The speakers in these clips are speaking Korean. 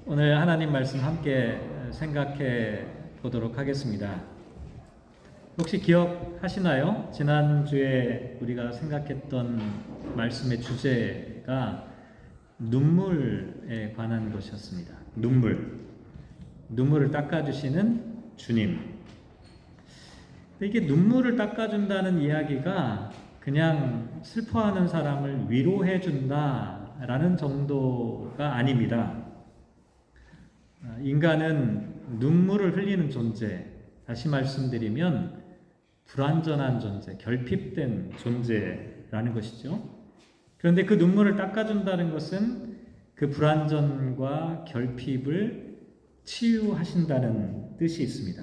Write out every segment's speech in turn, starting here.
오늘 하나님 말씀 함께 생각해 보도록 하겠습니다. 혹시 기억하시나요? 지난주에 우리가 생각했던 말씀의 주제가 눈물에 관한 것이었습니다. 눈물을 닦아주시는 주님. 이게 눈물을 닦아준다는 이야기가 그냥 슬퍼하는 사람을 위로해준다라는 정도가 아닙니다. 인간은 눈물을 흘리는 존재, 다시 말씀드리면 불완전한 존재, 결핍된 존재라는 것이죠. 그런데 그 눈물을 닦아준다는 것은 그 불완전과 결핍을 치유하신다는 뜻이 있습니다.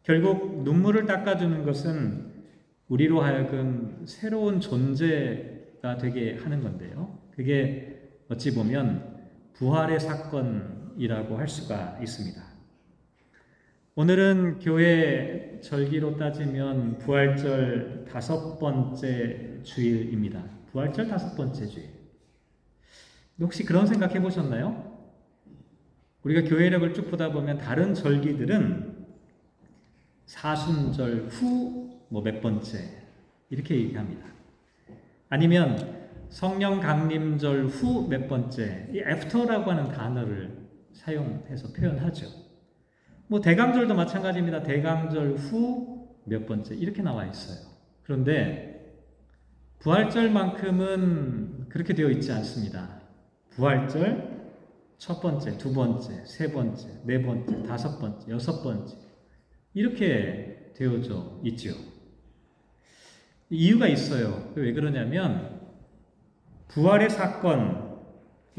결국 눈물을 닦아주는 것은 우리로 하여금 새로운 존재가 되게 하는 건데요. 그게 어찌 보면 부활의 사건이라고 할 수가 있습니다. 오늘은 교회 절기로 따지면 부활절 5번째 주일입니다. 부활절 5번째 주일. 혹시 그런 생각 해보셨나요? 우리가 교회력을 쭉 보다 보면 다른 절기들은 사순절 후 몇 번째 이렇게 얘기합니다. 아니면 성령 강림절 후 몇 번째, 이 애프터라고 하는 단어를 사용해서 표현하죠. 대강절도 마찬가지입니다. 대강절 후 몇 번째 이렇게 나와 있어요. 그런데 부활절만큼은 그렇게 되어 있지 않습니다. 부활절 첫 번째, 두 번째, 세 번째, 네 번째, 다섯 번째, 여섯 번째 이렇게 되어져 있죠. 이유가 있어요. 왜 그러냐면 부활의 사건,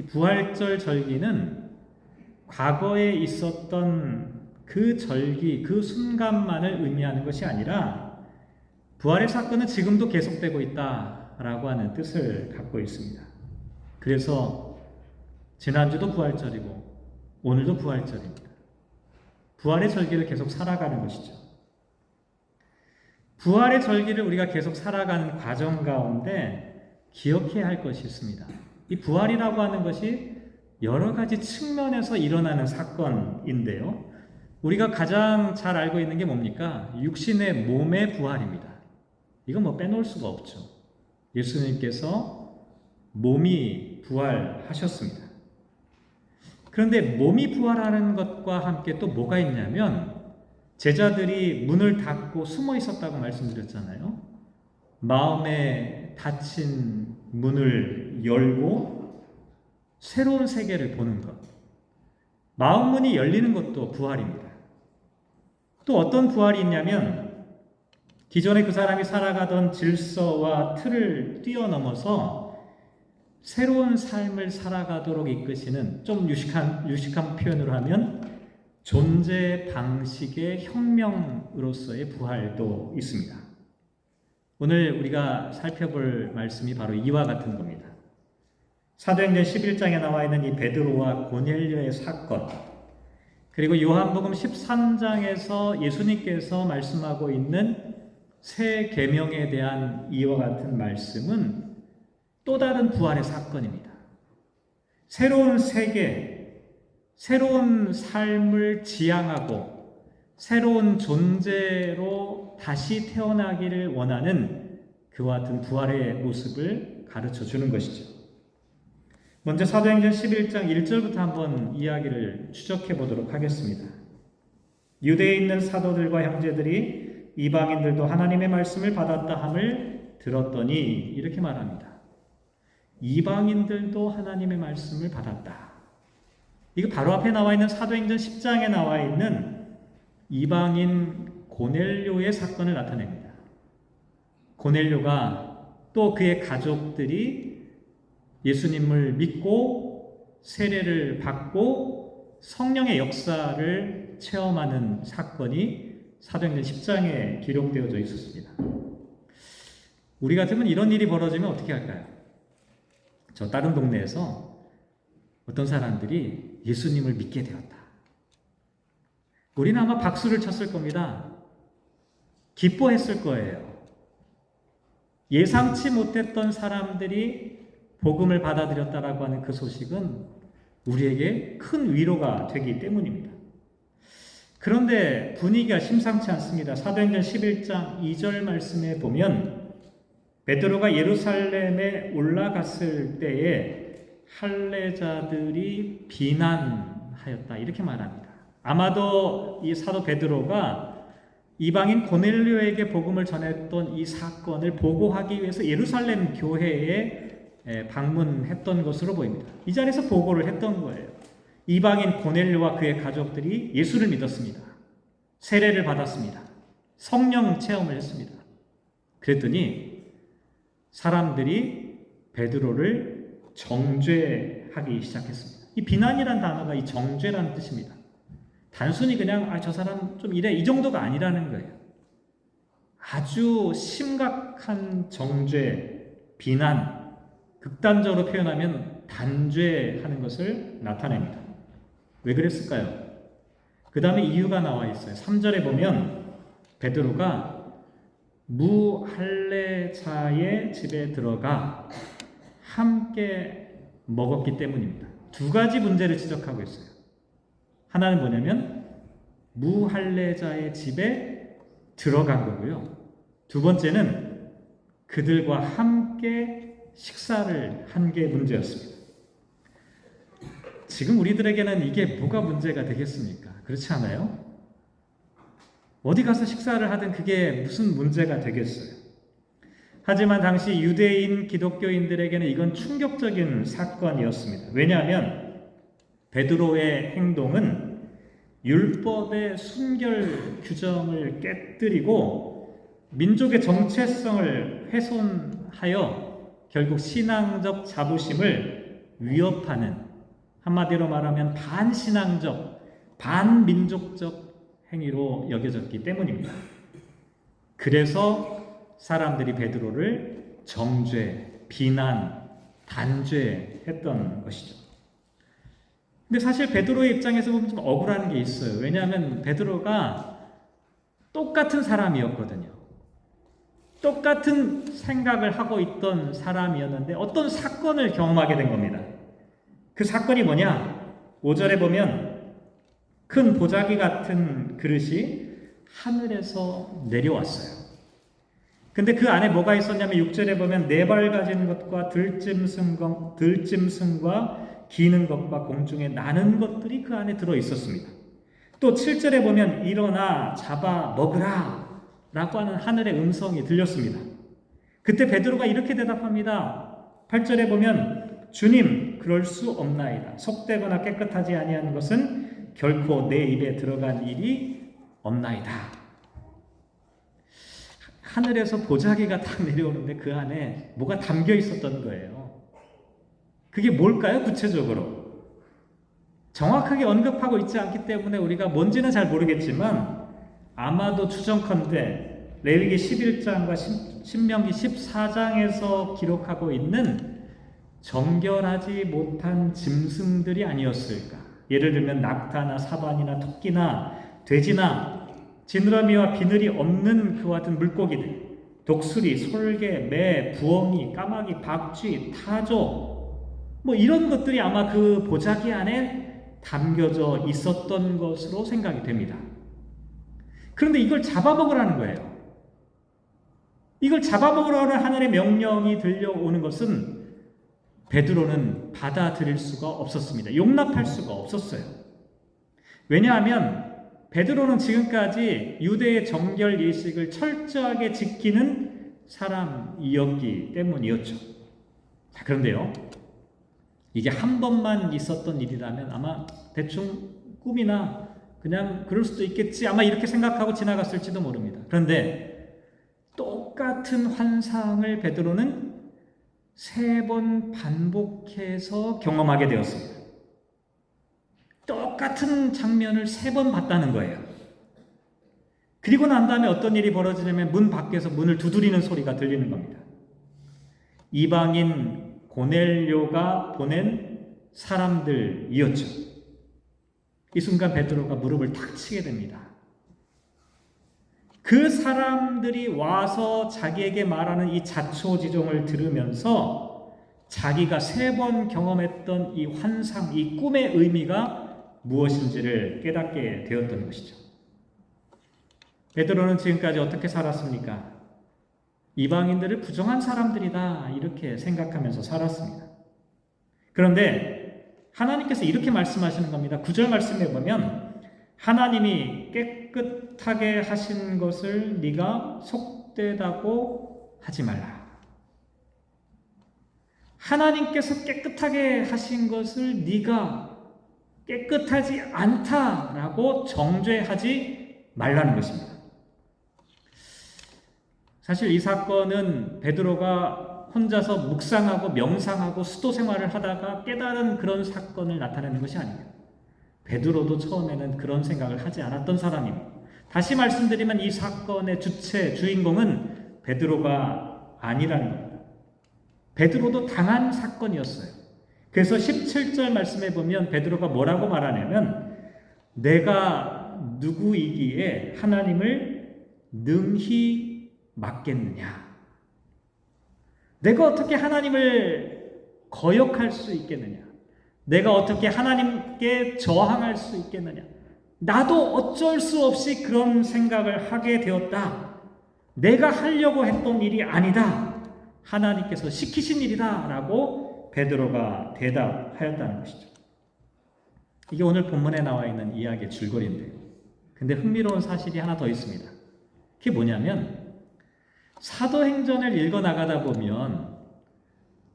부활절 절기는 과거에 있었던 그 절기, 그 순간만을 의미하는 것이 아니라 부활의 사건은 지금도 계속되고 있다라고 하는 뜻을 갖고 있습니다. 그래서 지난주도 부활절이고 오늘도 부활절입니다. 부활의 절기를 계속 살아가는 것이죠. 부활의 절기를 우리가 계속 살아가는 과정 가운데 기억해야 할 것이 있습니다. 이 부활이라고 하는 것이 여러 가지 측면에서 일어나는 사건인데요. 우리가 가장 잘 알고 있는 게 뭡니까? 육신의 몸의 부활입니다. 이건 빼놓을 수가 없죠. 예수님께서 몸이 부활하셨습니다. 그런데 몸이 부활하는 것과 함께 또 뭐가 있냐면 제자들이 문을 닫고 숨어 있었다고 말씀드렸잖아요. 마음에 닫힌 문을 열고 새로운 세계를 보는 것. 마음 문이 열리는 것도 부활입니다. 또 어떤 부활이 있냐면 기존에 그 사람이 살아가던 질서와 틀을 뛰어넘어서 새로운 삶을 살아가도록 이끄시는, 좀 유식한 표현으로 하면 존재 방식의 혁명으로서의 부활도 있습니다. 오늘 우리가 살펴볼 말씀이 바로 이와 같은 겁니다. 사도행전 11장에 나와 있는 이 베드로와 고넬료의 사건, 그리고 요한복음 13장에서 예수님께서 말씀하고 있는 새 계명에 대한 이와 같은 말씀은 또 다른 부활의 사건입니다. 새로운 세계, 새로운 삶을 지향하고 새로운 존재로 다시 태어나기를 원하는 그와 같은 부활의 모습을 가르쳐 주는 것이죠. 먼저 사도행전 11장 1절부터 한번 이야기를 추적해 보도록 하겠습니다. 유대에 있는 사도들과 형제들이 이방인들도 하나님의 말씀을 받았다 함을 들었더니 이렇게 말합니다. 이방인들도 하나님의 말씀을 받았다. 이거 바로 앞에 나와 있는 사도행전 10장에 나와 있는 이방인 고넬료의 사건을 나타냅니다. 고넬료가 또 그의 가족들이 예수님을 믿고 세례를 받고 성령의 역사를 체험하는 사건이 사도행전 10장에 기록되어져 있었습니다. 우리 같으면 이런 일이 벌어지면 어떻게 할까요? 저 다른 동네에서 어떤 사람들이 예수님을 믿게 되었다. 우리는 아마 박수를 쳤을 겁니다. 기뻐했을 거예요. 예상치 못했던 사람들이 복음을 받아들였다라고 하는 그 소식은 우리에게 큰 위로가 되기 때문입니다. 그런데 분위기가 심상치 않습니다. 사도행전 11장 2절 말씀에 보면 베드로가 예루살렘에 올라갔을 때에 할례자들이 비난하였다 이렇게 말합니다. 아마도 이 사도 베드로가 이방인 고넬료에게 복음을 전했던 이 사건을 보고하기 위해서 예루살렘 교회에 방문했던 것으로 보입니다. 이 자리에서 보고를 했던 거예요. 이방인 고넬료와 그의 가족들이 예수를 믿었습니다. 세례를 받았습니다. 성령 체험을 했습니다. 그랬더니 사람들이 베드로를 정죄하기 시작했습니다. 이 비난이란 단어가 이 정죄라는 뜻입니다. 단순히 그냥 저 사람 좀 이래 이 정도가 아니라는 거예요. 아주 심각한 정죄, 비난, 극단적으로 표현하면 단죄하는 것을 나타냅니다. 왜 그랬을까요? 그 다음에 이유가 나와 있어요. 3절에 보면 베드로가 무할례자의 집에 들어가 함께 먹었기 때문입니다. 두 가지 문제를 지적하고 있어요. 하나는 뭐냐면 무할례자의 집에 들어간 거고요. 두 번째는 그들과 함께 식사를 한 게 문제였습니다. 지금 우리들에게는 이게 뭐가 문제가 되겠습니까? 그렇지 않아요? 어디 가서 식사를 하든 그게 무슨 문제가 되겠어요? 하지만 당시 유대인 기독교인들에게는 이건 충격적인 사건이었습니다. 왜냐하면 베드로의 행동은 율법의 순결 규정을 깨뜨리고 민족의 정체성을 훼손하여 결국 신앙적 자부심을 위협하는, 한마디로 말하면 반신앙적, 반민족적 행위로 여겨졌기 때문입니다. 그래서 사람들이 베드로를 정죄, 비난, 단죄했던 것이죠. 근데 사실 베드로의 입장에서 보면 좀 억울한 게 있어요. 왜냐하면 베드로가 똑같은 사람이었거든요. 똑같은 생각을 하고 있던 사람이었는데 어떤 사건을 경험하게 된 겁니다. 그 사건이 뭐냐? 5절에 보면 큰 보자기 같은 그릇이 하늘에서 내려왔어요. 근데 그 안에 뭐가 있었냐면 6절에 보면 4발 가진 것과 들짐승과 기는 것과 공중에 나는 것들이 그 안에 들어 있었습니다. 또 7절에 보면 일어나 잡아 먹으라 라고 하는 하늘의 음성이 들렸습니다. 그때 베드로가 이렇게 대답합니다. 8절에 보면 주님 그럴 수 없나이다. 속되거나 깨끗하지 아니한 것은 결코 내 입에 들어간 일이 없나이다. 하늘에서 보자기가 딱 내려오는데 그 안에 뭐가 담겨 있었던 거예요. 그게 뭘까요? 구체적으로 정확하게 언급하고 있지 않기 때문에 우리가 뭔지는 잘 모르겠지만 아마도 추정컨대 레위기 11장과 신명기 14장에서 기록하고 있는 정결하지 못한 짐승들이 아니었을까. 예를 들면 낙타나 사반이나 토끼나 돼지나 지느러미와 비늘이 없는 그와 같은 물고기들, 독수리, 솔개, 매, 부엉이, 까마귀, 박쥐, 타조, 뭐 이런 것들이 아마 그 보자기 안에 담겨져 있었던 것으로 생각이 됩니다. 그런데 이걸 잡아먹으라는 거예요. 이걸 잡아먹으라는 하늘의 명령이 들려오는 것은 베드로는 받아들일 수가 없었습니다. 용납할 수가 없었어요. 왜냐하면 베드로는 지금까지 유대의 정결 예식을 철저하게 지키는 사람이었기 때문이었죠. 자, 그런데요, 이게 한 번만 있었던 일이라면 아마 대충 꿈이나 그냥 그럴 수도 있겠지 아마 이렇게 생각하고 지나갔을지도 모릅니다. 그런데 똑같은 환상을 베드로는 3번 반복해서 경험하게 되었습니다. 똑같은 장면을 3번 봤다는 거예요. 그리고 난 다음에 어떤 일이 벌어지냐면 문 밖에서 문을 두드리는 소리가 들리는 겁니다. 이방인 고넬료가 보낸 사람들이었죠. 이 순간 베드로가 무릎을 탁 치게 됩니다. 그 사람들이 와서 자기에게 말하는 이 자초지종을 들으면서 자기가 3번 경험했던 이 환상, 이 꿈의 의미가 무엇인지를 깨닫게 되었던 것이죠. 베드로는 지금까지 어떻게 살았습니까? 이방인들을 부정한 사람들이다 이렇게 생각하면서 살았습니다. 그런데 하나님께서 이렇게 말씀하시는 겁니다. 9절 말씀에 보면 하나님이 깨끗하게 하신 것을 네가 속되다고 하지 말라. 하나님께서 깨끗하게 하신 것을 네가 깨끗하지 않다라고 정죄하지 말라는 것입니다. 사실 이 사건은 베드로가 혼자서 묵상하고 명상하고 수도 생활을 하다가 깨달은 그런 사건을 나타내는 것이 아닙니다. 베드로도 처음에는 그런 생각을 하지 않았던 사람입니다. 다시 말씀드리면 이 사건의 주인공은 베드로가 아니라는 겁니다. 베드로도 당한 사건이었어요. 그래서 17절 말씀에 보면 베드로가 뭐라고 말하냐면 내가 누구이기에 하나님을 능히 맡겠느냐. 내가 어떻게 하나님을 거역할 수 있겠느냐. 내가 어떻게 하나님께 저항할 수 있겠느냐. 나도 어쩔 수 없이 그런 생각을 하게 되었다. 내가 하려고 했던 일이 아니다. 하나님께서 시키신 일이다 라고 베드로가 대답하였다는 것이죠. 이게 오늘 본문에 나와 있는 이야기의 줄거리인데요. 근데 흥미로운 사실이 하나 더 있습니다. 그게 뭐냐면 사도행전을 읽어나가다 보면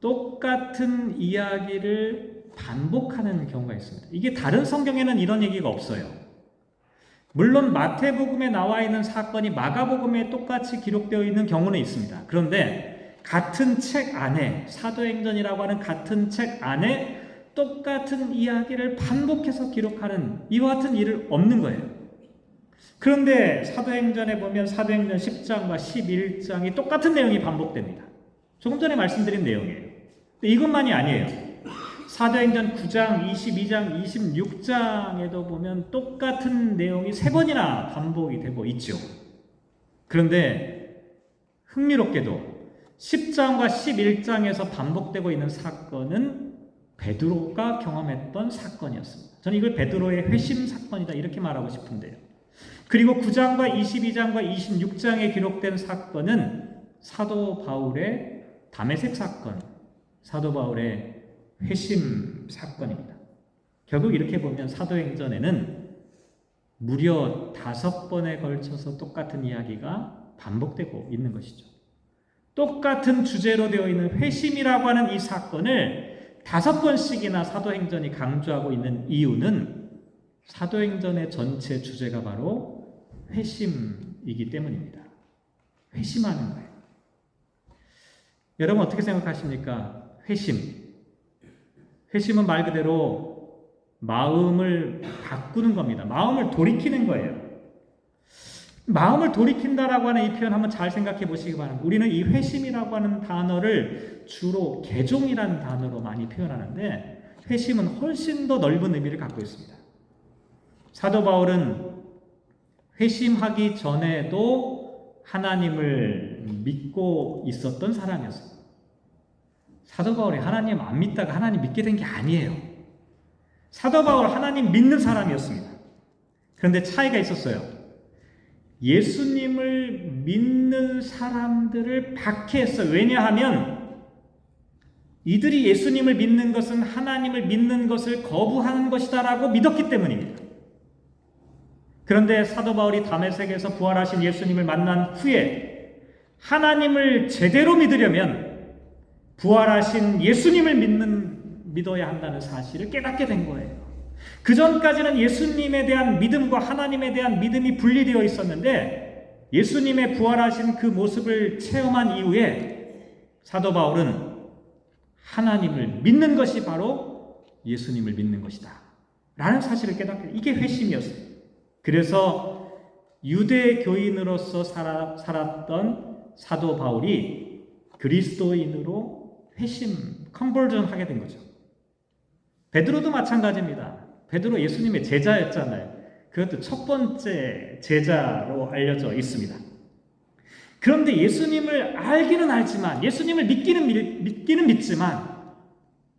똑같은 이야기를 반복하는 경우가 있습니다. 이게 다른 성경에는 이런 얘기가 없어요. 물론 마태복음에 나와 있는 사건이 마가복음에 똑같이 기록되어 있는 경우는 있습니다. 그런데 같은 책 안에, 사도행전이라고 하는 같은 책 안에 똑같은 이야기를 반복해서 기록하는 이와 같은 일은 없는 거예요. 그런데 사도행전에 보면 사도행전 10장과 11장이 똑같은 내용이 반복됩니다. 조금 전에 말씀드린 내용이에요. 근데 이것만이 아니에요. 사도행전 9장, 22장, 26장에도 보면 똑같은 내용이 3번이나 반복이 되고 있죠. 그런데 흥미롭게도 10장과 11장에서 반복되고 있는 사건은 베드로가 경험했던 사건이었습니다. 저는 이걸 베드로의 회심 사건이다 이렇게 말하고 싶은데요. 그리고 9장과 22장과 26장에 기록된 사건은 사도 바울의 다메섹 사건, 사도 바울의 회심 사건입니다. 결국 이렇게 보면 사도행전에는 무려 5번에 걸쳐서 똑같은 이야기가 반복되고 있는 것이죠. 똑같은 주제로 되어 있는 회심이라고 하는 이 사건을 5번씩이나 사도행전이 강조하고 있는 이유는 사도행전의 전체 주제가 바로 회심이기 때문입니다. 회심하는 거예요. 여러분 어떻게 생각하십니까? 회심은 말 그대로 마음을 바꾸는 겁니다. 마음을 돌이키는 거예요. 마음을 돌이킨다라고 하는 이 표현 한번 잘 생각해 보시기 바랍니다. 우리는 이 회심이라고 하는 단어를 주로 개종이라는 단어로 많이 표현하는데 회심은 훨씬 더 넓은 의미를 갖고 있습니다. 사도 바울은 회심하기 전에도 하나님을 믿고 있었던 사람이었습니다. 사도 바울이 하나님 안 믿다가 하나님 믿게 된 게 아니에요. 사도 바울 하나님 믿는 사람이었습니다. 그런데 차이가 있었어요. 예수님을 믿는 사람들을 박해했어요. 왜냐하면 이들이 예수님을 믿는 것은 하나님을 믿는 것을 거부하는 것이다라고 믿었기 때문입니다. 그런데 사도 바울이 다메섹에서 부활하신 예수님을 만난 후에 하나님을 제대로 믿으려면 부활하신 예수님을 믿어야 한다는 사실을 깨닫게 된 거예요. 그 전까지는 예수님에 대한 믿음과 하나님에 대한 믿음이 분리되어 있었는데 예수님의 부활하신 그 모습을 체험한 이후에 사도 바울은 하나님을 믿는 것이 바로 예수님을 믿는 것이다 라는 사실을 깨닫게, 이게 회심이었어요. 그래서 유대 교인으로서 살았던 사도 바울이 그리스도인으로 컨버전 하게 된 거죠. 베드로도 마찬가지입니다. 베드로 예수님의 제자였잖아요. 그것도 첫 번째 제자로 알려져 있습니다. 그런데 예수님을 알기는 알지만, 예수님을 믿기는 믿지만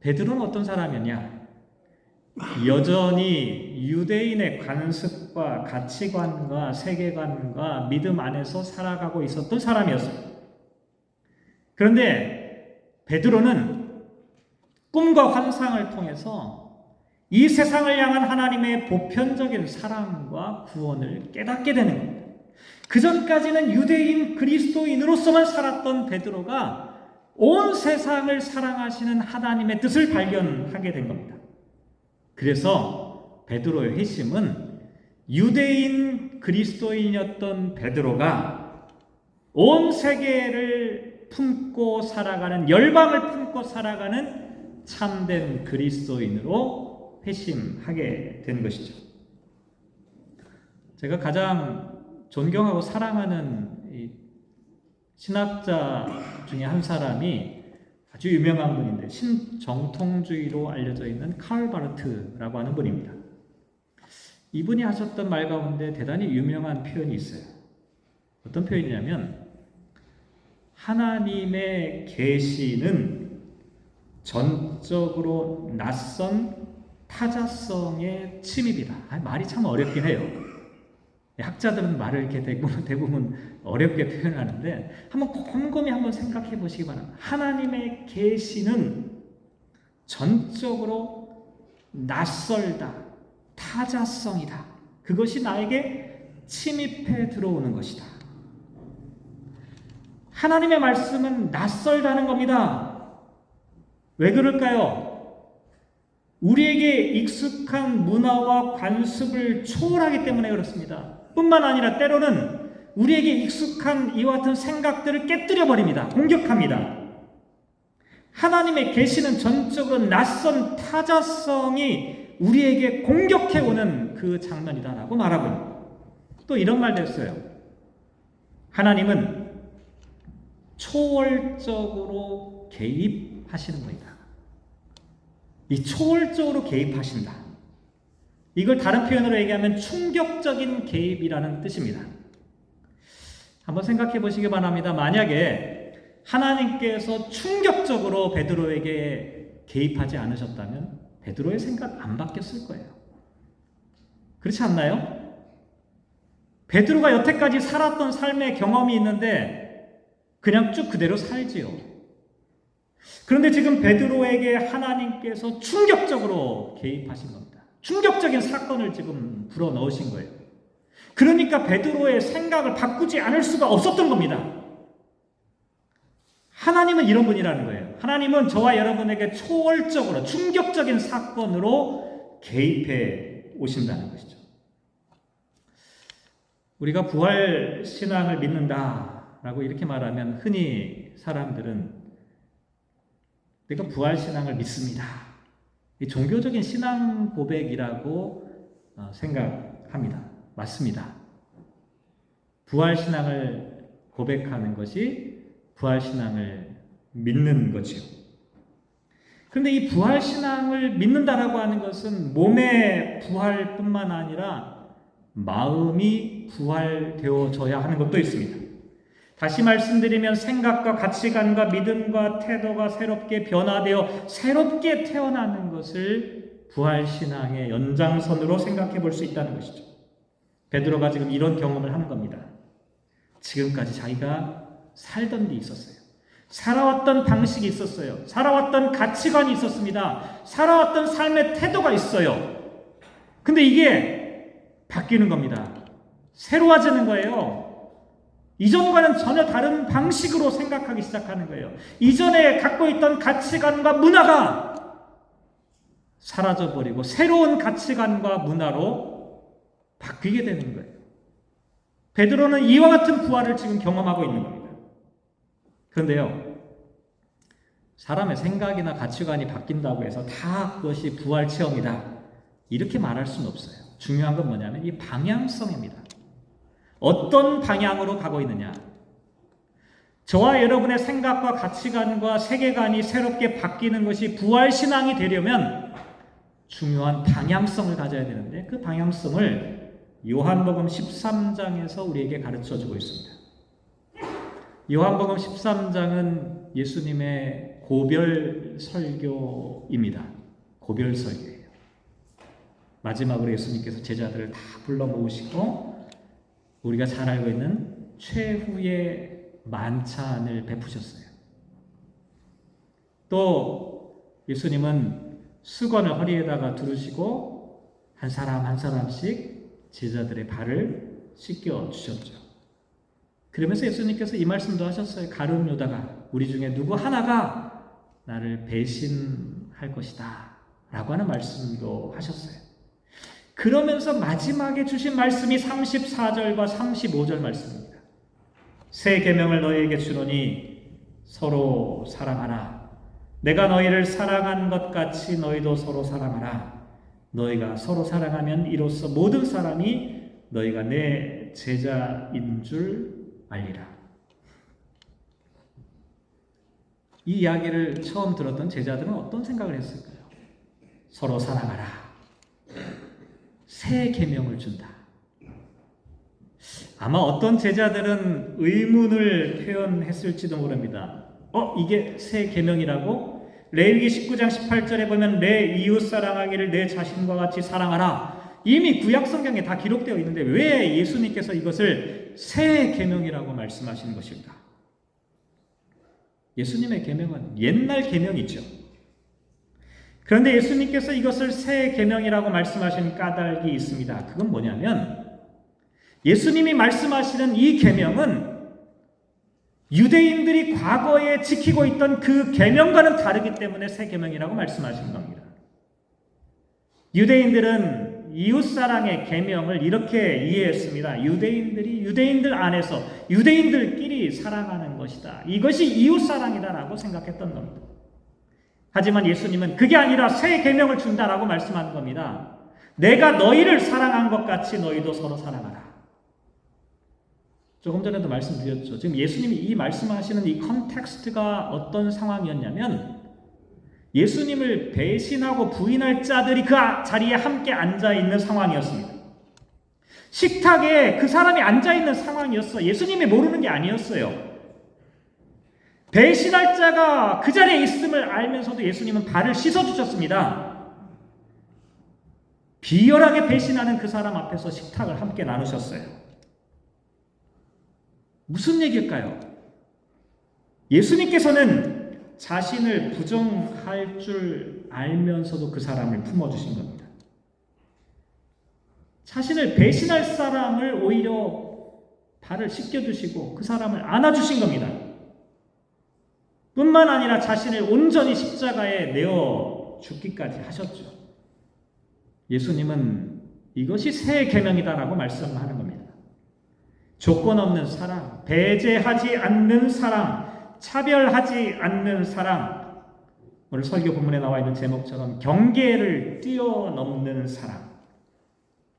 베드로는 어떤 사람이었냐? 여전히 유대인의 관습과 가치관과 세계관과 믿음 안에서 살아가고 있었던 사람이었습니다. 그런데 베드로는 꿈과 환상을 통해서 이 세상을 향한 하나님의 보편적인 사랑과 구원을 깨닫게 되는 겁니다. 그 전까지는 유대인 그리스도인으로서만 살았던 베드로가 온 세상을 사랑하시는 하나님의 뜻을 발견하게 된 겁니다. 그래서 베드로의 회심은 유대인 그리스도인이었던 베드로가 온 세계를 품고 살아가는, 열방을 품고 살아가는 참된 그리스도인으로 회심하게 된 것이죠. 제가 가장 존경하고 사랑하는 이 신학자 중에 한 사람이 아주 유명한 분인데 신정통주의로 알려져 있는 칼 바르트라고 하는 분입니다. 이분이 하셨던 말 가운데 대단히 유명한 표현이 있어요. 어떤 표현이냐면 하나님의 계시는 전적으로 낯선 타자성의 침입이다. 말이 참 어렵긴 해요. 학자들은 말을 이렇게 대부분 어렵게 표현하는데 한번 곰곰이 한번 생각해 보시기 바랍니다. 하나님의 계시는 전적으로 낯설다, 타자성이다. 그것이 나에게 침입해 들어오는 것이다. 하나님의 말씀은 낯설다는 겁니다. 왜 그럴까요? 우리에게 익숙한 문화와 관습을 초월하기 때문에 그렇습니다. 뿐만 아니라 때로는 우리에게 익숙한 이와 같은 생각들을 깨뜨려 버립니다. 공격합니다. 하나님의 계시는 전적으로 낯선 타자성이 우리에게 공격해 오는 그 장면이다라고 말하고 있습니다. 또 이런 말도 했어요. 하나님은 초월적으로 개입하시는 겁니다. 이 초월적으로 개입하신다. 이걸 다른 표현으로 얘기하면 충격적인 개입이라는 뜻입니다. 한번 생각해 보시기 바랍니다. 만약에 하나님께서 충격적으로 베드로에게 개입하지 않으셨다면 베드로의 생각 안 바뀌었을 거예요. 그렇지 않나요? 베드로가 여태까지 살았던 삶의 경험이 있는데 그냥 쭉 그대로 살지요. 그런데 지금 베드로에게 하나님께서 충격적으로 개입하신 겁니다. 충격적인 사건을 지금 불어넣으신 거예요. 그러니까 베드로의 생각을 바꾸지 않을 수가 없었던 겁니다. 하나님은 이런 분이라는 거예요. 하나님은 저와 여러분에게 초월적으로 충격적인 사건으로 개입해 오신다는 것이죠. 우리가 부활 신앙을 믿는다라고 이렇게 말하면 흔히 사람들은 내가 부활 신앙을 믿습니다. 이 종교적인 신앙 고백이라고 생각합니다. 맞습니다. 부활 신앙을 고백하는 것이 부활 신앙을 믿는 거지요. 그런데 이 부활 신앙을 믿는다라고 하는 것은 몸의 부활뿐만 아니라 마음이 부활되어져야 하는 것도 있습니다. 다시 말씀드리면 생각과 가치관과 믿음과 태도가 새롭게 변화되어 새롭게 태어나는 것을 부활신앙의 연장선으로 생각해 볼 수 있다는 것이죠. 베드로가 지금 이런 경험을 하는 겁니다. 지금까지 자기가 살던 데 있었어요. 살아왔던 방식이 있었어요. 살아왔던 가치관이 있었습니다. 살아왔던 삶의 태도가 있어요. 근데 이게 바뀌는 겁니다. 새로워지는 거예요. 이전과는 전혀 다른 방식으로 생각하기 시작하는 거예요. 이전에 갖고 있던 가치관과 문화가 사라져버리고 새로운 가치관과 문화로 바뀌게 되는 거예요. 베드로는 이와 같은 부활을 지금 경험하고 있는 겁니다. 그런데요, 사람의 생각이나 가치관이 바뀐다고 해서 다 그것이 부활 체험이다 이렇게 말할 수는 없어요. 중요한 건 뭐냐면 이 방향성입니다. 어떤 방향으로 가고 있느냐. 저와 여러분의 생각과 가치관과 세계관이 새롭게 바뀌는 것이 부활신앙이 되려면 중요한 방향성을 가져야 되는데 그 방향성을 요한복음 13장에서 우리에게 가르쳐주고 있습니다. 요한복음 13장은 예수님의 고별 설교입니다. 고별 설교예요. 마지막으로 예수님께서 제자들을 다 불러 모으시고 우리가 잘 알고 있는 최후의 만찬을 베푸셨어요. 또 예수님은 수건을 허리에다가 두르시고 한 사람 한 사람씩 제자들의 발을 씻겨 주셨죠. 그러면서 예수님께서 이 말씀도 하셨어요. 가룟 유다가 우리 중에 누구 하나가 나를 배신할 것이다 라고 하는 말씀도 하셨어요. 그러면서 마지막에 주신 말씀이 34절과 35절 말씀입니다. 새 계명을 너희에게 주노니 서로 사랑하라. 내가 너희를 사랑한 것 같이 너희도 서로 사랑하라. 너희가 서로 사랑하면 이로써 모든 사람이 너희가 내 제자인 줄 알리라. 이 이야기를 처음 들었던 제자들은 어떤 생각을 했을까요? 서로 사랑하라. 새 계명을 준다. 아마 어떤 제자들은 의문을 표현했을지도 모릅니다. 이게 새 계명이라고? 레위기 19장 18절에 보면 내 이웃 사랑하기를 내 자신과 같이 사랑하라. 이미 구약 성경에 다 기록되어 있는데 왜 예수님께서 이것을 새 계명이라고 말씀하시는 것일까? 예수님의 계명은 옛날 계명이죠. 그런데 예수님께서 이것을 새 계명이라고 말씀하신 까닭이 있습니다. 그건 뭐냐면 예수님이 말씀하시는 이 계명은 유대인들이 과거에 지키고 있던 그 계명과는 다르기 때문에 새 계명이라고 말씀하신 겁니다. 유대인들은 이웃사랑의 계명을 이렇게 이해했습니다. 유대인들이 유대인들 안에서 유대인들끼리 사랑하는 것이다. 이것이 이웃사랑이다라고 생각했던 겁니다. 하지만 예수님은 그게 아니라 새 계명을 준다라고 말씀하는 겁니다. 내가 너희를 사랑한 것 같이 너희도 서로 사랑하라. 조금 전에도 말씀드렸죠. 지금 예수님이 이 말씀하시는 이 컨텍스트가 어떤 상황이었냐면 예수님을 배신하고 부인할 자들이 그 자리에 함께 앉아있는 상황이었습니다. 식탁에 그 사람이 앉아있는 상황이었어요. 예수님이 모르는 게 아니었어요. 배신할 자가 그 자리에 있음을 알면서도 예수님은 발을 씻어주셨습니다. 비열하게 배신하는 그 사람 앞에서 식탁을 함께 나누셨어요. 무슨 얘기일까요? 예수님께서는 자신을 부정할 줄 알면서도 그 사람을 품어주신 겁니다. 자신을 배신할 사람을 오히려 발을 씻겨주시고 그 사람을 안아주신 겁니다. 뿐만 아니라 자신을 온전히 십자가에 내어 죽기까지 하셨죠. 예수님은 이것이 새 계명이다라고 말씀하는 겁니다. 조건 없는 사랑, 배제하지 않는 사랑, 차별하지 않는 사랑, 오늘 설교 본문에 나와 있는 제목처럼 경계를 뛰어넘는 사랑.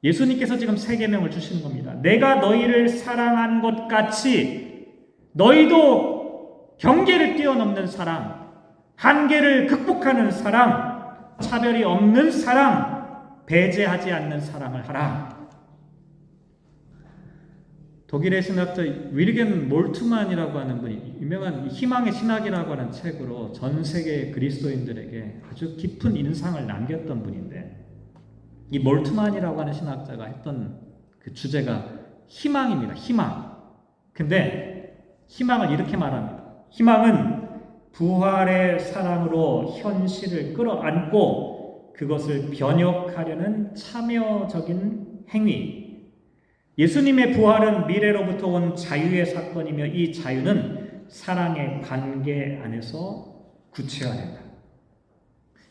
예수님께서 지금 새 계명을 주시는 겁니다. 내가 너희를 사랑한 것 같이 너희도 경계를 뛰어넘는 사랑, 한계를 극복하는 사랑, 차별이 없는 사랑, 배제하지 않는 사랑을 하라. 독일의 신학자 윌겐 몰트만이라고 하는 분이 유명한 희망의 신학이라고 하는 책으로 전 세계 그리스도인들에게 아주 깊은 인상을 남겼던 분인데, 이 몰트만이라고 하는 신학자가 했던 그 주제가 희망입니다. 희망. 근데 희망을 이렇게 말합니다. 희망은 부활의 사랑으로 현실을 끌어안고 그것을 변혁하려는 참여적인 행위. 예수님의 부활은 미래로부터 온 자유의 사건이며 이 자유는 사랑의 관계 안에서 구체화된다.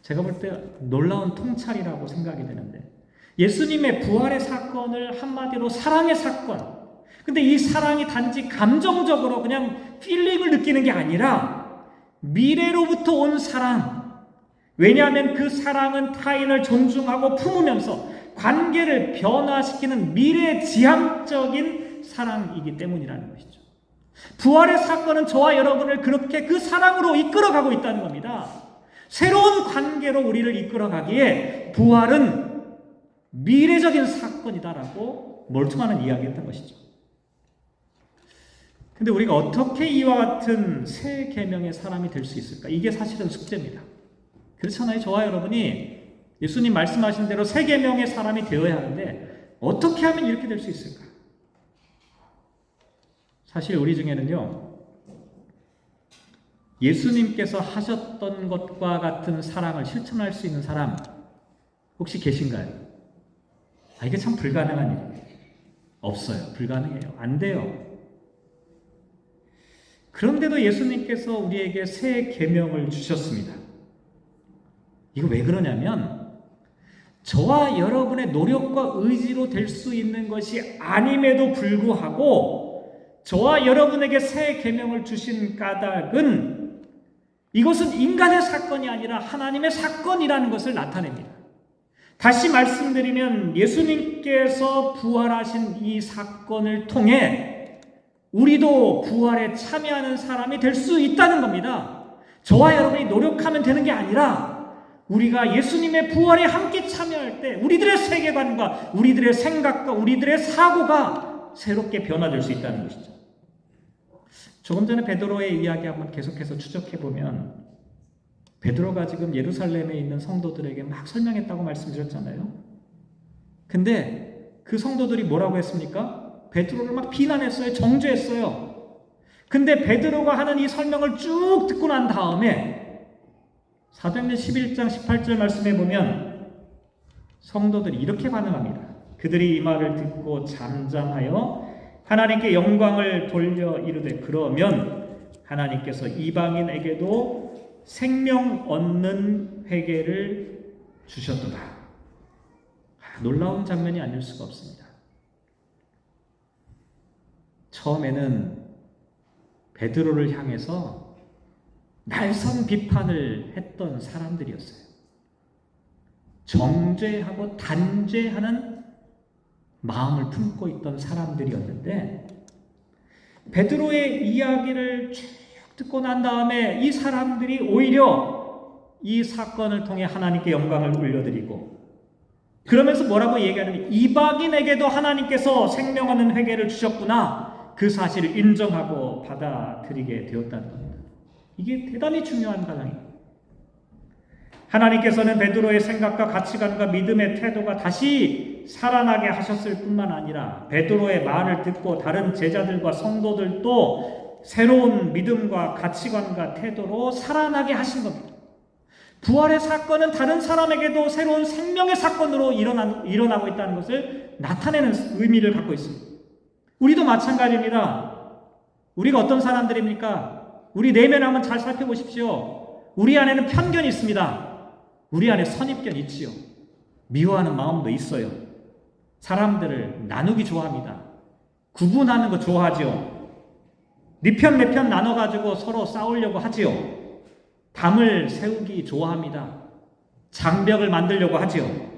제가 볼 때 놀라운 통찰이라고 생각이 되는데, 예수님의 부활의 사건을 한마디로 사랑의 사건. 근데 이 사랑이 단지 감정적으로 그냥 필링을 느끼는 게 아니라 미래로부터 온 사랑. 왜냐하면 그 사랑은 타인을 존중하고 품으면서 관계를 변화시키는 미래지향적인 사랑이기 때문이라는 것이죠. 부활의 사건은 저와 여러분을 그렇게 그 사랑으로 이끌어가고 있다는 겁니다. 새로운 관계로 우리를 이끌어가기에 부활은 미래적인 사건이다라고 몰트만은 이야기했던 것이죠. 근데 우리가 어떻게 이와 같은 새 계명의 사람이 될 수 있을까? 이게 사실은 숙제입니다. 그렇잖아요. 저와 여러분이 예수님 말씀하신 대로 새 계명의 사람이 되어야 하는데 어떻게 하면 이렇게 될 수 있을까? 사실 우리 중에는요, 예수님께서 하셨던 것과 같은 사랑을 실천할 수 있는 사람 혹시 계신가요? 이게 참 불가능한 일이에요. 없어요. 불가능해요. 안 돼요. 그런데도 예수님께서 우리에게 새 계명을 주셨습니다. 이거 왜 그러냐면 저와 여러분의 노력과 의지로 될 수 있는 것이 아님에도 불구하고 저와 여러분에게 새 계명을 주신 까닭은 이것은 인간의 사건이 아니라 하나님의 사건이라는 것을 나타냅니다. 다시 말씀드리면 예수님께서 부활하신 이 사건을 통해 우리도 부활에 참여하는 사람이 될 수 있다는 겁니다. 저와 여러분이 노력하면 되는 게 아니라 우리가 예수님의 부활에 함께 참여할 때 우리들의 세계관과 우리들의 생각과 우리들의 사고가 새롭게 변화될 수 있다는 것이죠. 조금 전에 베드로의 이야기 한번 계속해서 추적해보면 베드로가 지금 예루살렘에 있는 성도들에게 막 설명했다고 말씀드렸잖아요. 근데 그 성도들이 뭐라고 했습니까? 베드로를 막 비난했어요. 정죄했어요. 근데 베드로가 하는 이 설명을 쭉 듣고 난 다음에 사도행전 11장 18절 말씀에 보면 성도들이 이렇게 반응합니다. 그들이 이 말을 듣고 잠잠하여 하나님께 영광을 돌려 이르되 그러면 하나님께서 이방인에게도 생명 얻는 회개를 주셨도다. 놀라운 장면이 아닐 수가 없습니다. 처음에는 베드로를 향해서 날선 비판을 했던 사람들이었어요. 정죄하고 단죄하는 마음을 품고 있던 사람들이었는데 베드로의 이야기를 쭉 듣고 난 다음에 이 사람들이 오히려 이 사건을 통해 하나님께 영광을 올려드리고 그러면서 뭐라고 얘기하냐면 이방인에게도 하나님께서 생명 얻는 회개를 주셨구나, 그 사실을 인정하고 받아들이게 되었다는 겁니다. 이게 대단히 중요한 과정입니다. 하나님께서는 베드로의 생각과 가치관과 믿음의 태도가 다시 살아나게 하셨을 뿐만 아니라 베드로의 말을 듣고 다른 제자들과 성도들도 새로운 믿음과 가치관과 태도로 살아나게 하신 겁니다. 부활의 사건은 다른 사람에게도 새로운 생명의 사건으로 일어나고 있다는 것을 나타내는 의미를 갖고 있습니다. 우리도 마찬가지입니다. 우리가 어떤 사람들입니까? 우리 내면 한번 잘 살펴보십시오. 우리 안에는 편견이 있습니다. 우리 안에 선입견이 있지요. 미워하는 마음도 있어요. 사람들을 나누기 좋아합니다. 구분하는 거 좋아하지요. 네 편 내 편 나눠가지고 서로 싸우려고 하지요. 담을 세우기 좋아합니다. 장벽을 만들려고 하지요.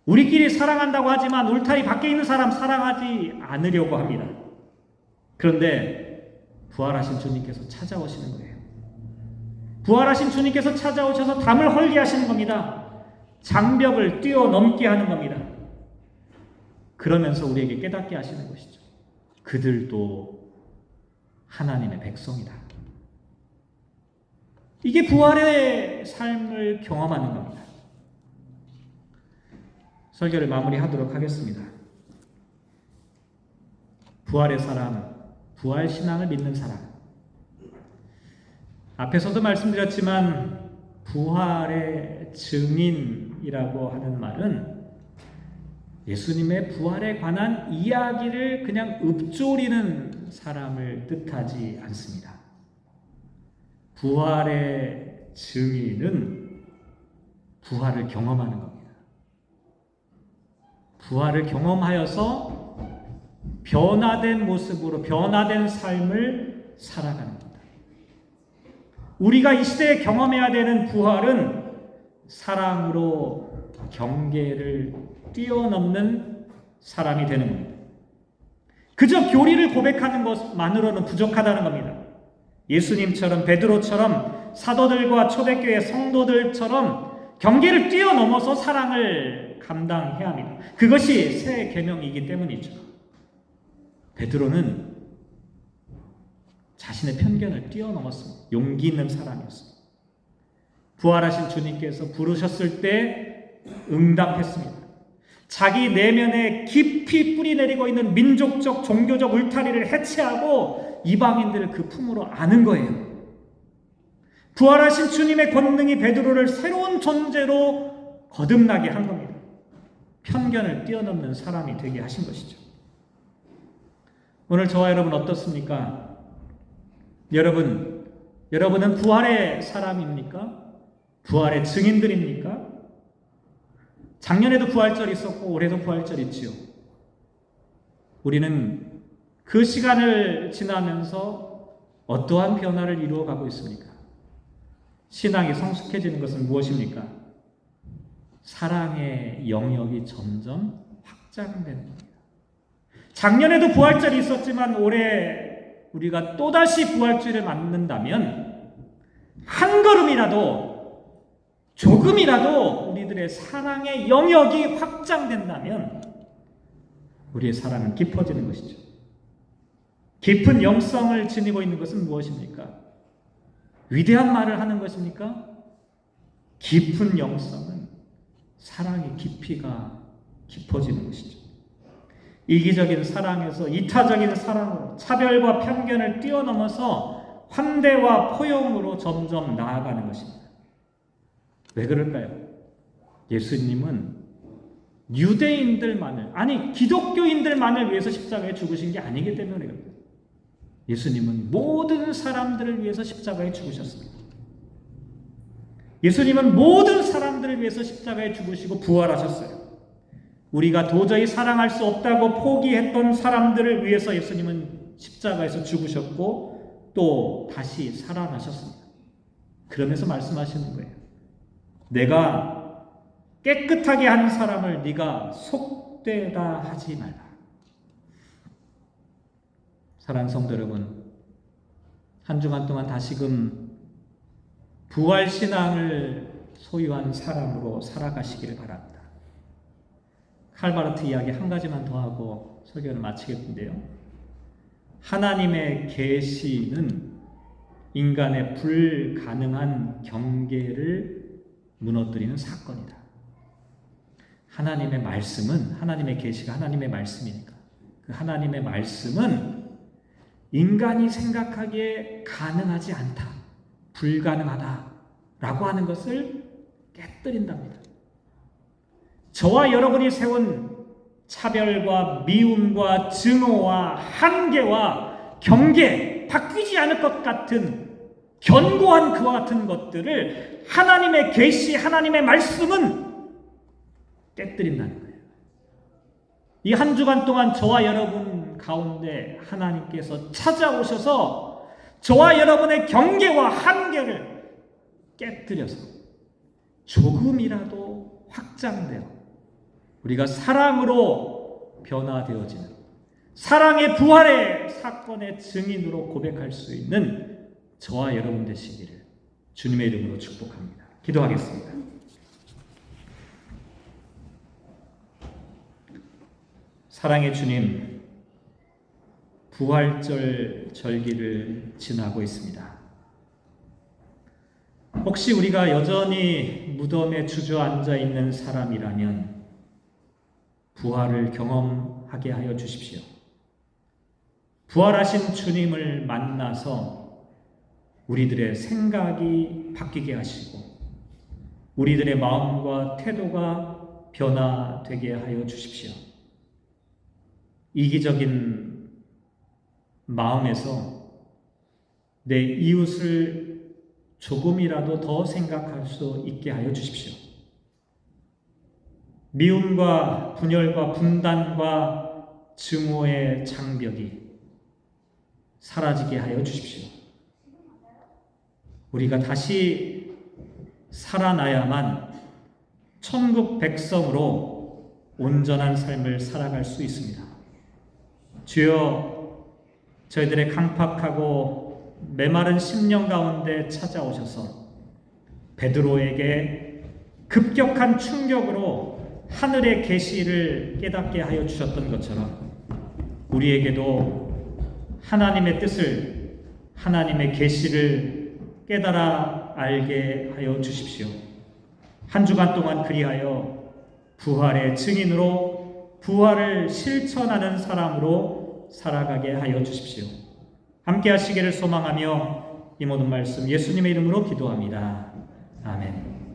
우리끼리 사랑한다고 하지만 울타리 밖에 있는 사람 사랑하지 않으려고 합니다. 그런데 부활하신 주님께서 찾아오시는 거예요. 부활하신 주님께서 찾아오셔서 담을 헐게 하시는 겁니다. 장벽을 뛰어넘게 하는 겁니다. 그러면서 우리에게 깨닫게 하시는 것이죠. 그들도 하나님의 백성이다. 이게 부활의 삶을 경험하는 겁니다. 설교를 마무리하도록 하겠습니다. 부활의 사람, 부활 신앙을 믿는 사람. 앞에서도 말씀드렸지만 부활의 증인이라고 하는 말은 예수님의 부활에 관한 이야기를 그냥 읊조리는 사람을 뜻하지 않습니다. 부활의 증인은 부활을 경험하는 겁니다. 부활을 경험하여서 변화된 모습으로 변화된 삶을 살아가는 겁니다. 우리가 이 시대에 경험해야 되는 부활은 사랑으로 경계를 뛰어넘는 사람이 되는 겁니다. 그저 교리를 고백하는 것만으로는 부족하다는 겁니다. 예수님처럼 베드로처럼 사도들과 초대교회 성도들처럼 경계를 뛰어넘어서 사랑을 감당해야 합니다. 그것이 새 계명이기 때문이죠. 베드로는 자신의 편견을 뛰어넘었습니다. 용기 있는 사람이었습니다. 부활하신 주님께서 부르셨을 때 응답했습니다. 자기 내면에 깊이 뿌리내리고 있는 민족적, 종교적 울타리를 해체하고 이방인들을 그 품으로 안은 거예요. 부활하신 주님의 권능이 베드로를 새로운 존재로 거듭나게 한 겁니다. 편견을 뛰어넘는 사람이 되게 하신 것이죠. 오늘 저와 여러분 어떻습니까? 여러분은 부활의 사람입니까? 부활의 증인들입니까? 작년에도 부활절이 있었고 올해도 부활절이 있지요. 우리는 그 시간을 지나면서 어떠한 변화를 이루어가고 있습니까? 신앙이 성숙해지는 것은 무엇입니까? 사랑의 영역이 점점 확장되는 겁니다. 작년에도 부활절이 있었지만 올해 우리가 또다시 부활절을 맞는다면 한 걸음이라도 조금이라도 우리들의 사랑의 영역이 확장된다면 우리의 사랑은 깊어지는 것이죠. 깊은 영성을 지니고 있는 것은 무엇입니까? 위대한 말을 하는 것입니까? 깊은 영성은 사랑의 깊이가 깊어지는 것이죠. 이기적인 사랑에서 이타적인 사랑으로 차별과 편견을 뛰어넘어서 환대와 포용으로 점점 나아가는 것입니다. 왜 그럴까요? 예수님은 유대인들만을, 아니 기독교인들만을 위해서 십자가에 죽으신 게 아니기 때문에 그래요. 예수님은 모든 사람들을 위해서 십자가에 죽으셨습니다. 예수님은 모든 사람들을 위해서 십자가에 죽으시고 부활하셨어요. 우리가 도저히 사랑할 수 없다고 포기했던 사람들을 위해서 예수님은 십자가에서 죽으셨고 또 다시 살아나셨습니다. 그러면서 말씀하시는 거예요. 내가 깨끗하게 하는 사람을 네가 속되다 하지 말라. 사랑하는 성도 여러분, 한 주간 동안 다시금 부활신앙을 소유한 사람으로 살아가시기를 바랍니다. 칼바르트 이야기 한 가지만 더 하고 설교를 마치겠는데요. 하나님의 계시는 인간의 불가능한 경계를 무너뜨리는 사건이다. 하나님의 말씀은, 하나님의 계시가 하나님의 말씀이니까 그 하나님의 말씀은 인간이 생각하기에 가능하지 않다, 불가능하다라고 하는 것을 깨뜨린답니다. 저와 여러분이 세운 차별과 미움과 증오와 한계와 경계, 바뀌지 않을 것 같은 견고한 그와 같은 것들을 하나님의 계시, 하나님의 말씀은 깨뜨린다는 거예요. 이 한 주간 동안 저와 여러분 가운데 하나님께서 찾아오셔서 저와 여러분의 경계와 한계를 깨뜨려서 조금이라도 확장되어 우리가 사랑으로 변화되어지는, 사랑의 부활의 사건의 증인으로 고백할 수 있는 저와 여러분 되시기를 주님의 이름으로 축복합니다. 기도하겠습니다. 사랑의 주님, 부활절 절기를 지나고 있습니다. 혹시 우리가 여전히 무덤에 주저앉아 있는 사람이라면 부활을 경험하게 하여 주십시오. 부활하신 주님을 만나서 우리들의 생각이 바뀌게 하시고 우리들의 마음과 태도가 변화되게 하여 주십시오. 이기적인 마음에서 내 이웃을 조금이라도 더 생각할 수 있게 하여 주십시오. 미움과 분열과 분단과 증오의 장벽이 사라지게 하여 주십시오. 우리가 다시 살아나야만 천국 백성으로 온전한 삶을 살아갈 수 있습니다. 주여, 저희들의 강팍하고 메마른 심령 가운데 찾아오셔서 베드로에게 급격한 충격으로 하늘의 계시를 깨닫게 하여 주셨던 것처럼 우리에게도 하나님의 뜻을 하나님의 계시를 깨달아 알게 하여 주십시오. 한 주간 동안 그리하여 부활의 증인으로 부활을 실천하는 사람으로 살아가게 하여 주십시오. 함께 하시기를 소망하며 이 모든 말씀 예수님의 이름으로 기도합니다. 아멘.